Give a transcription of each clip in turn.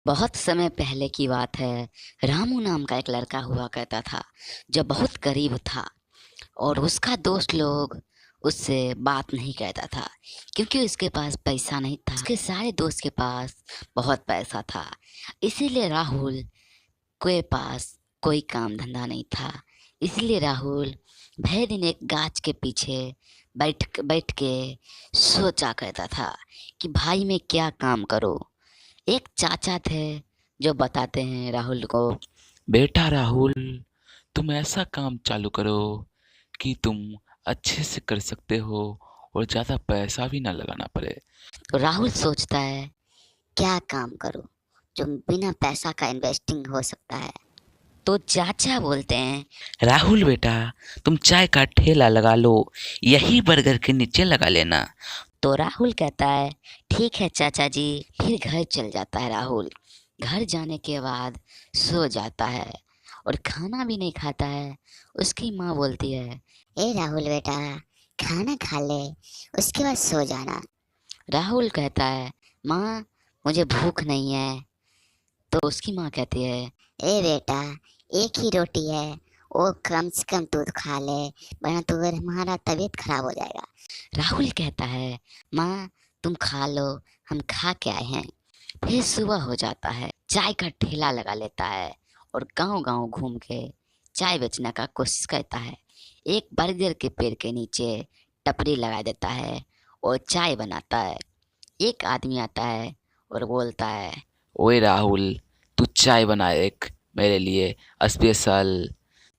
बहुत समय पहले की बात है। रामू नाम का एक लड़का हुआ करता था जो बहुत गरीब था और उसका दोस्त लोग उससे बात नहीं करता था क्योंकि उसके पास पैसा नहीं था। उसके सारे दोस्त के पास बहुत पैसा था, इसीलिए राहुल के पास कोई काम धंधा नहीं था। इसलिए राहुल भर दिन एक गाछ के पीछे बैठ बैठ के सोचा करता था कि भाई मैं क्या काम करूं। एक चाचा थे जो बताते हैं राहुल को। बेटा राहुल, तुम ऐसा काम चालू करो कि तुम अच्छे से कर सकते हो और ज्यादा पैसा भी ना लगाना पड़े। तो राहुल सोचता है क्या काम करूं जो बिना पैसा का इन्वेस्टिंग हो सकता है। तो चाचा बोलते हैं राहुल बेटा, तुम चाय का ठेला लगा लो, यही बर्गर के नीचे लगा लेना। तो राहुल कहता है ठीक है चाचा जी। फिर घर चल जाता है राहुल। घर जाने के बाद सो जाता है और खाना भी नहीं खाता है। उसकी माँ बोलती है ए राहुल बेटा, खाना खा ले, उसके बाद सो जाना। राहुल कहता है माँ मुझे भूख नहीं है। तो उसकी माँ कहती है ए बेटा, एक ही रोटी है, वो कम से कम तू खा ले, वरना तो फिर हमारा तबीयत खराब हो जाएगा। राहुल कहता है माँ तुम खा लो, हम खा के आए हैं। फिर सुबह हो जाता है, चाय का ठेला लगा लेता है और गांव गांव घूम के चाय बेचने का कोशिश करता है। एक बरगद के पेड़ के नीचे टपरी लगा देता है और चाय बनाता है। एक आदमी आता है और बोलता है ओए राहुल, तू चाय बना एक मेरे लिए स्पेशल।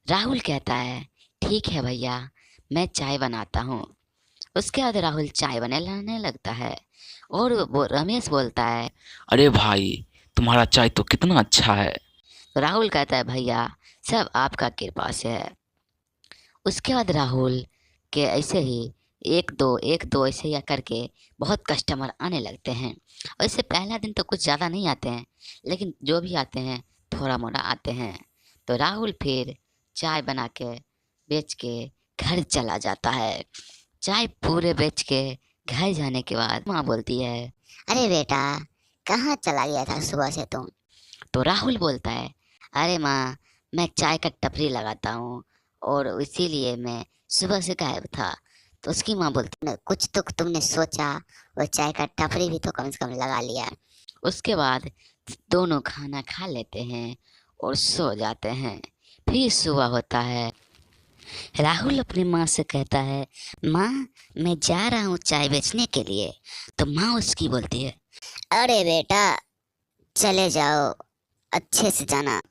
राहुल कहता है ठीक है भैया, मैं चाय बनाता हूँ। उसके बाद राहुल चाय बनाने लगता है और वो रमेश बोलता है अरे भाई, तुम्हारा चाय तो कितना अच्छा है। तो राहुल कहता है भैया सब आपका कृपा से है। उसके बाद राहुल के ऐसे ही एक दो ऐसे ही करके बहुत कस्टमर आने लगते हैं। वैसे पहला दिन तो कुछ ज़्यादा नहीं आते हैं, लेकिन जो भी आते हैं थोड़ा मोड़ा आते हैं। तो राहुल फिर चाय बना के बेच के घर चला जाता है। चाय पूरे बेच के घर जाने के बाद माँ बोलती है अरे बेटा, कहाँ चला गया था सुबह से तुम। तो राहुल बोलता है अरे माँ, मैं चाय का टपरी लगाता हूँ और इसीलिए मैं सुबह से गायब था। तो उसकी माँ बोलती है कुछ तो तुमने सोचा, वो चाय का टपरी भी तो कम से कम लगा लिया। उसके बाद दोनों खाना खा लेते हैं और सो जाते हैं। फिर सुबह होता है। राहुल अपनी माँ से कहता है माँ मैं जा रहा हूँ चाय बेचने के लिए। तो माँ उसकी बोलती है अरे बेटा चले जाओ, अच्छे से जाना।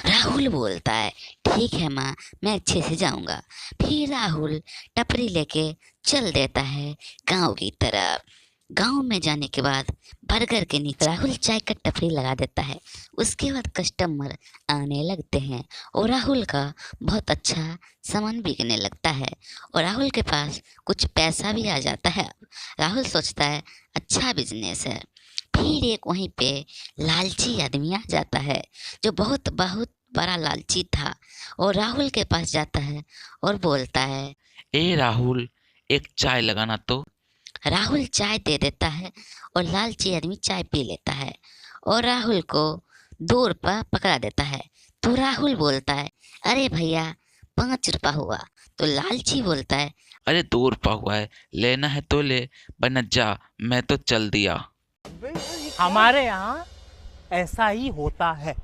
राहुल बोलता है ठीक है माँ, मैं अच्छे से जाऊंगा। फिर राहुल टपरी लेके चल देता है गांव की तरफ। गांव में जाने के बाद बर्गर के नीचे राहुल चाय का टपरी लगा देता है। उसके बाद कस्टमर आने लगते हैं और राहुल का बहुत अच्छा सामान बिकने लगता है और राहुल के पास कुछ पैसा भी आ जाता है। राहुल सोचता है अच्छा बिजनेस है। फिर एक वहीं पे लालची आदमी आ जाता है जो बहुत बहुत बड़ा लालची था और राहुल के पास जाता है और बोलता है ए राहुल, एक चाय लगाना तो। राहुल चाय दे देता है और लालची आदमी चाय पी लेता है और राहुल को 2 रुपया पकड़ा देता है। तो राहुल बोलता है अरे भैया 5 रुपया हुआ। तो लालची बोलता है अरे 2 रुपया हुआ है, लेना है तो ले, वरना जा, मैं तो चल दिया। हमारे यहाँ ऐसा ही होता है।